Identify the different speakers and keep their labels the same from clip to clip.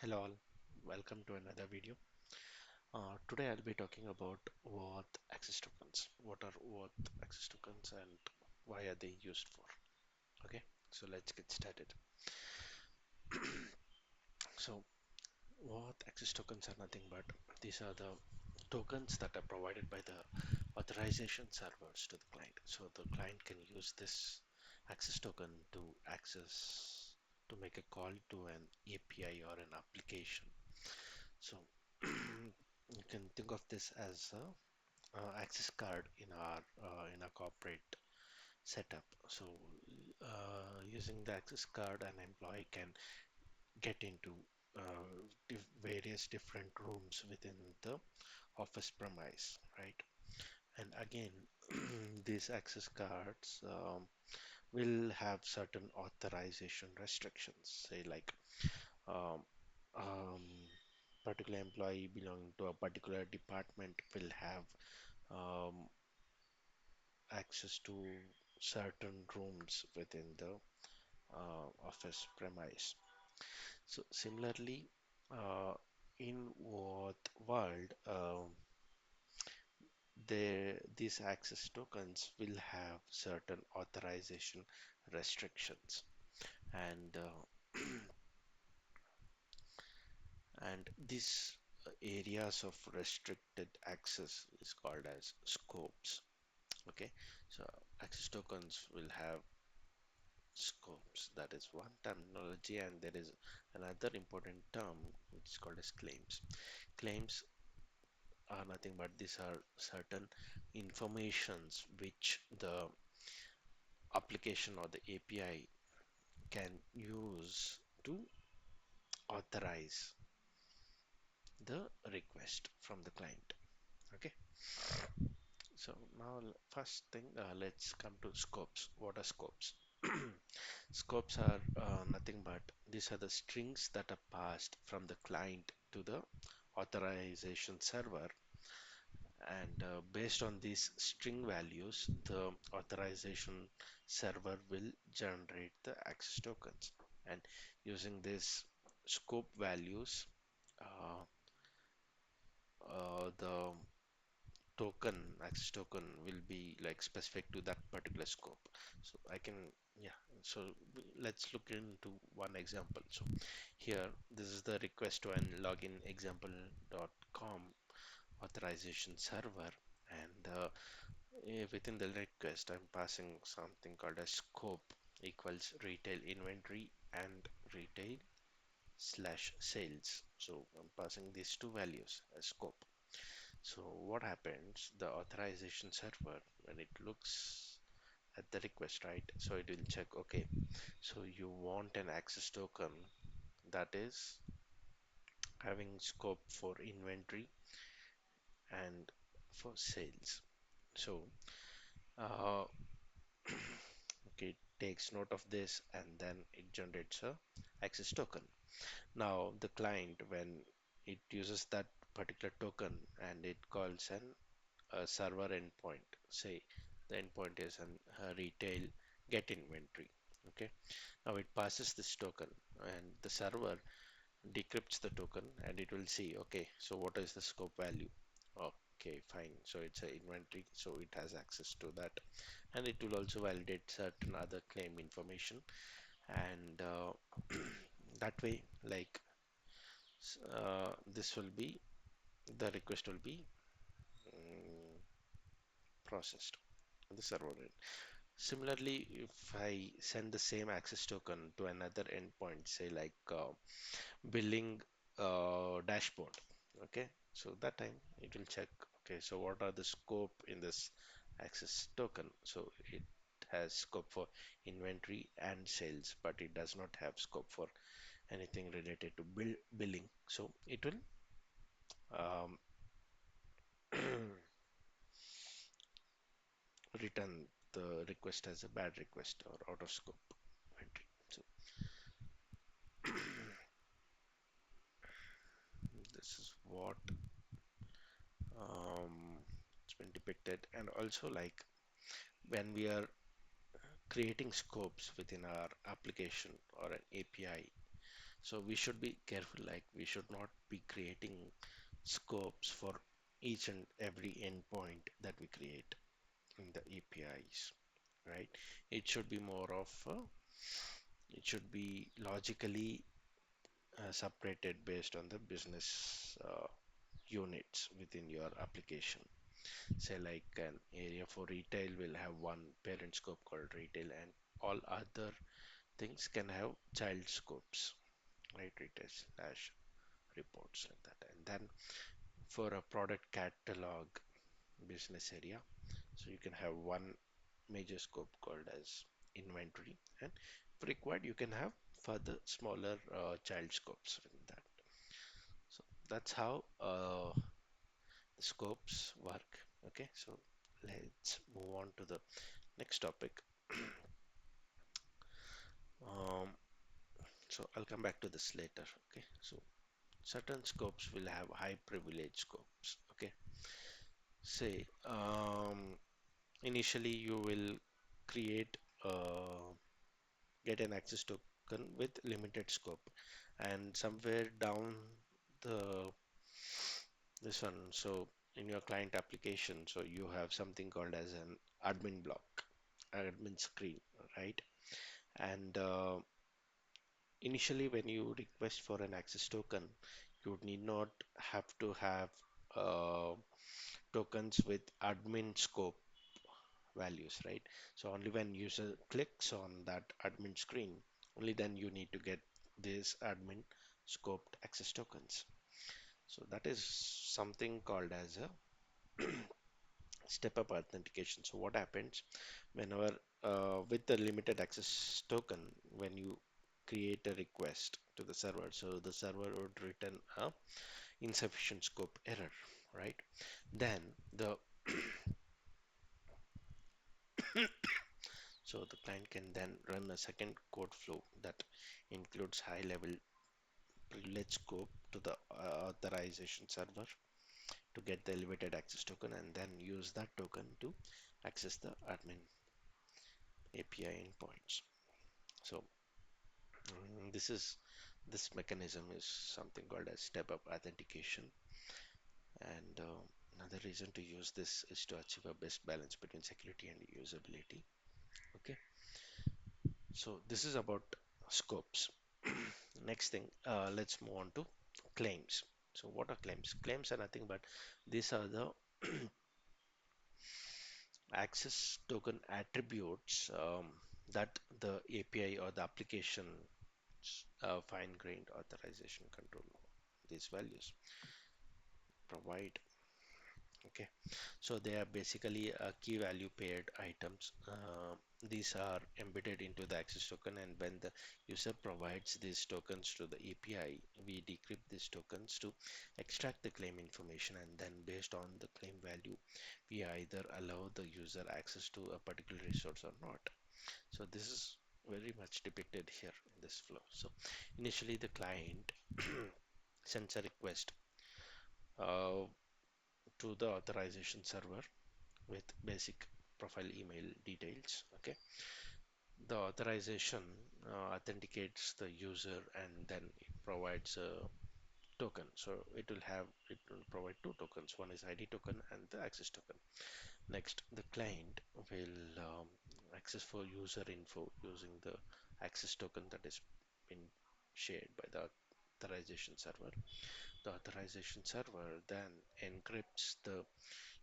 Speaker 1: Hello all, welcome to another video. Today I'll be talking about OAuth access tokens. What are OAuth access tokens and why are they used for? Okay, so let's get started. So OAuth access tokens are nothing but these are the tokens that are provided by the authorization servers to the client. So the client can use this access token to access to make a call to an API or an application. So you can think of this as a access card in our corporate setup. So using the access card, an employee can get into various different rooms within the office premise, right? And again, these access cards will have certain authorization restrictions, say like um, um, particular employee belonging to a particular department will have um, access to certain rooms within the office premise. So similarly, in what world, these access tokens will have certain authorization restrictions, and and these areas of restricted access is called as scopes. Okay, so access tokens will have scopes. That is one terminology, and there is another important term which is called as claims. Claims are nothing but these are certain informations which the application or the API can use to authorize the request from the client. Okay, so now first thing, let's come to scopes. What are scopes? Scopes are nothing but these are the strings that are passed from the client to the authorization server, and based on these string values, the authorization server will generate the access tokens. And using these scope values, uh, the token access token will be like specific to that particular scope. So I can, yeah, so let's look into one example. So here this is the request to an login example.com authorization server, and within the request I'm passing something called a scope equals retail inventory and retail slash sales. So I'm passing these two values as scope. So what happens, the authorization server, when it looks at the request, right? So it will check, okay, so you want an access token that is having scope for inventory and for sales. So, uh, okay, it takes note of this and then it generates a access token. Now, the client, when it uses that particular token and it calls an a server endpoint. Say the endpoint is an retail get inventory. Okay. Now it passes this token, and the server decrypts the token, and it will see. Okay. So what is the scope value? Okay, fine. So it's a inventory, so it has access to that, and it will also validate certain other claim information, and that way, like this will be the request will be mm, processed on the server end. Similarly, if I send the same access token to another endpoint, say like billing dashboard, okay, so that time it will check, okay, so what are the scope in this access token? So it has scope for inventory and sales, but it does not have scope for anything related to billing. So it will um, return the request as a bad request or out of scope entry. So this is what it's been depicted, and also like when we are creating scopes within our application or an API, So we should be careful, like we should not be creating scopes for each and every endpoint that we create in the APIs, right? It should be more of it should be logically separated based on the business units within your application. Say like an area for retail will have one parent scope called retail, and all other things can have child scopes, right? Retail slash reports like that. And then for a product catalog business area, so you can have one major scope called as inventory, and if required you can have further smaller child scopes in that. So that's how the scopes work. Okay, so let's move on to the next topic. um, so I'll come back to this later. Okay, so certain scopes will have high privilege scopes. Okay, say initially you will create get an access token with limited scope, and somewhere down the this one, so in your client application, so you have something called as an admin block, admin screen, right? And initially when you request for an access token, you need not have to have uh, tokens with admin scope values, right? So only when user clicks on that admin screen, only then you need to get these admin scoped access tokens. So that is something called as a step-up authentication. So what happens whenever with the limited access token, when you create a request to the server, so the server would return a insufficient scope error, right? Then the so the client can then run a second code flow that includes high level privilege scope to the authorization server to get the elevated access token, and then use that token to access the admin API endpoints. So this mechanism is something called as step-up authentication, and another reason to use this is to achieve a best balance between security and usability. Okay, so this is about scopes. Next thing, let's move on to claims. So what are claims? Claims are nothing but these are the access token attributes that the API or the application fine-grained authorization control these values provide. Okay, so they are basically key value paired items. These are embedded into the access token, and when the user provides these tokens to the API, we decrypt these tokens to extract the claim information, and then based on the claim value, we either allow the user access to a particular resource or not. So this is very much depicted here in this flow. So initially the client sends a request uh, to the authorization server with basic profile email details. Okay, the authorization authenticates the user, and then it provides a token. So it will provide two tokens, one is ID token and the access token. Next, the client will access for user info using the access token that is been shared by the authorization server. The authorization server then encrypts the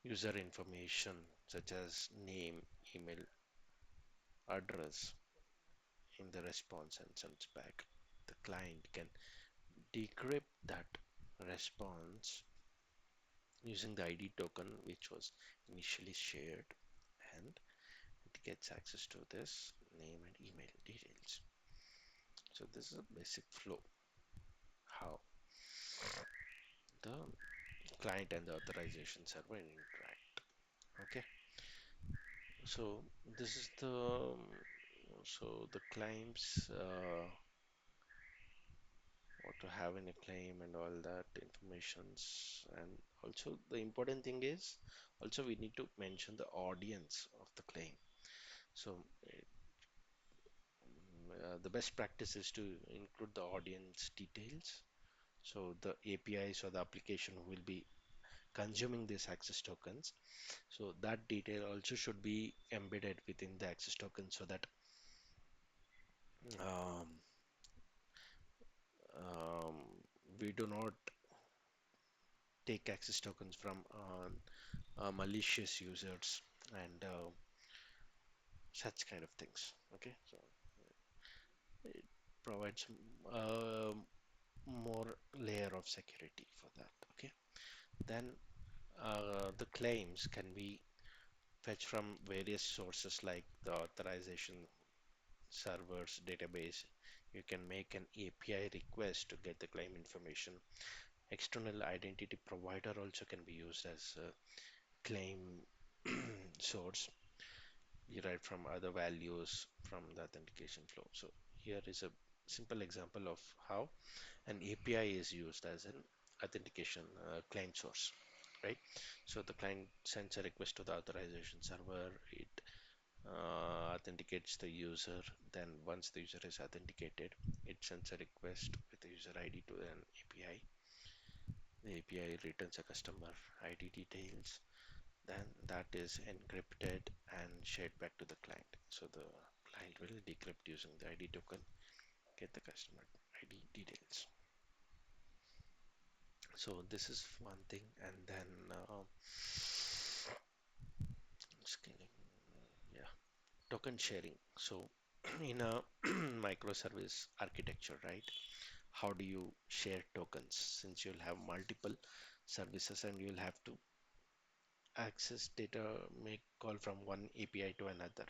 Speaker 1: user information such as name, email, address in the response and sends back. The client can decrypt that response using the ID token which was initially shared, and it gets access to this name and email details. So this is a basic flow how the client and the authorization server interact. Okay, so this is the so the claims what to have in a claim and all that informations. And also the important thing is also we need to mention the audience of the claim. So the best practice is to include the audience details. So the APIs or the application will be consuming these access tokens. So that detail also should be embedded within the access token so that um, um, we do not take access tokens from malicious users and such kind of things. Okay, so it provides more layer of security for that. Okay, then the claims can be fetched from various sources like the authorization servers database. You can make an API request to get the claim information. External identity provider also can be used as a claim source derived from other values from the authentication flow. So here is a simple example of how an API is used as an authentication claim source, right? So the client sends a request to the authorization server. It authenticates the user. Then once the user is authenticated, it sends a request with the user ID to an API. The API returns a customer ID details. Then that is encrypted and shared back to the client. So the client will decrypt using the ID token, get the customer ID details. So this is one thing, and then scaling, yeah, token sharing. So in a microservice architecture, right? How do you share tokens since you'll have multiple services and you'll have to access data, make call from one API to another.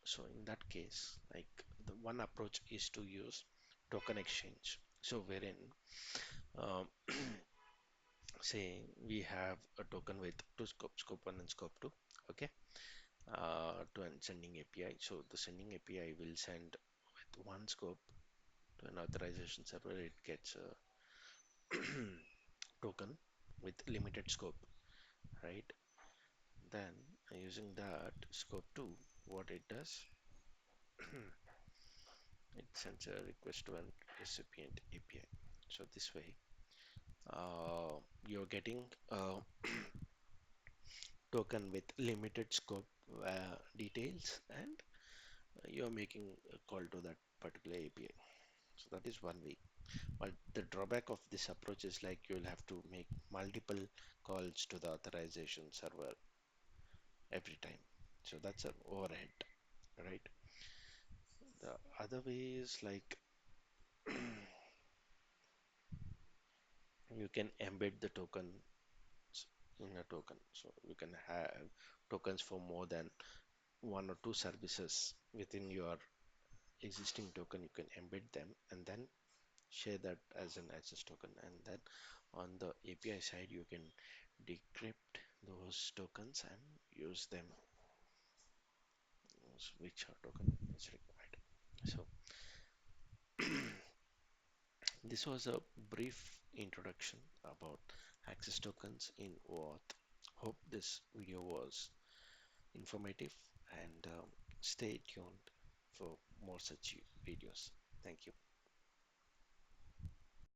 Speaker 1: So in that case, like the one approach is to use token exchange. So wherein um, say we have a token with two scopes, scope 1 and scope 2, okay, to an sending API. So the sending API will send with one scope to an authorization server. It gets a token with limited scope, right? Then using that scope 2, what it does, it sends a request to an recipient API. So this way, you're getting a token with limited scope details, and you're making a call to that particular API. So that is one way. But the drawback of this approach is like you'll have to make multiple calls to the authorization server every time. So that's an overhead, right? The other way is like you can embed the token in a token. So you can have tokens for more than one or two services within your existing token. You can embed them and then share that as an access token. And then on the API side, you can decrypt those tokens and use them which token is required. So this was a brief introduction about access tokens in OAuth. Hope this video was informative, and stay tuned for more such videos. Thank you.